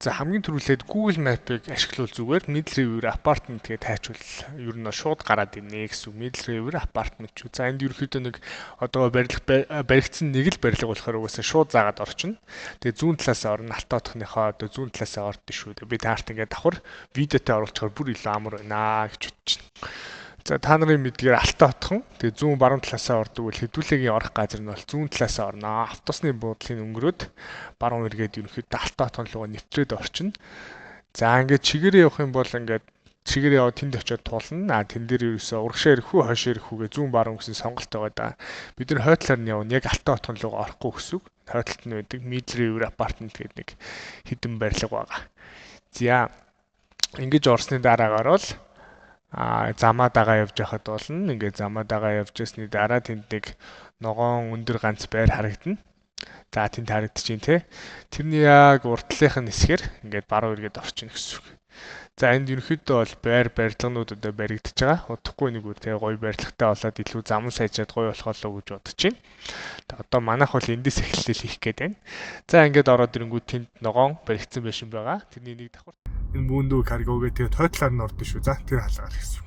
За хамгийн түрүүлээд Google Map-ыг ашиглавал зүгээр Middle River Apartment гэж тайчвал ер нь шууд гараад ирнэ гэсэн. Middle River Apartment шүү. За энд ерөөхдөө нэг одоо баригдсан нэг л барилга болохоор угаасаа шууд заагаад орчихно. Тэгээ зүүн талаасаа орно, алт отохныхоо одоо зүүн талаасаа ордон шүү. Би таарт ингээд давхар видеотой оруулахаар бүр илүү амар байна гэж бодож байна. За та нарын мэдгээр алтан отхон тэгээ зүүн баруун талаасаа ордог бол хэдүүлээгийн орох газар нь бол зүүн талаасаа орно. Автобусны буудлын өнгөрөөд баруун эргээд ерөнхийдөө алтан отхон руугаа нэвтрээд орчин. За ингээд чигээрээ явах юм бол ингээд чигээрээ яваа тэнд очиод туулна. Тэн дээр ерөөсөө урагшаа ирэх үү, хойшоо ирэх үгээ зүүн баруун гэсэн сонголт байгаа да. Бид нэр хойтлоор нь явна. Яг алтан отхон руугаа орохгүй гэсэн. Хойтлолт нь байдаг Middle River Apartment гэдэг нэг хідэн барилга байгаа. За ингэж орсны дараагаар бол замаа дагаа явж байхад болно. Ингээд замаа дагаа явж ясны дараа тэнд нэг ногоон өндөр ганц байр харагдана. За тэнд харагдчихээн те. Тэрний яг урд талынх нь хэсгэр ингээд баруун эргээд орчихно гэсэн үг. За энд ерөнхийдөө бол барилганууд одоо баригдаж байгаа. Удахгүй нэг үү те гоё барилгатай болоод илүү зам сайжраад гоё болох болоо гэж бодож байна. Одоо манайх бол эндээс эхлэл хийх гээд байна. За ингээд ороод ирэнгүүт тэнд ногоон баригдсан байшин байгаа. Тэрний нэг давхар энэ муундуу каргогээ тэгээд хойтлоор нь ордон шүү. За тэр хаалгаар гэсэн.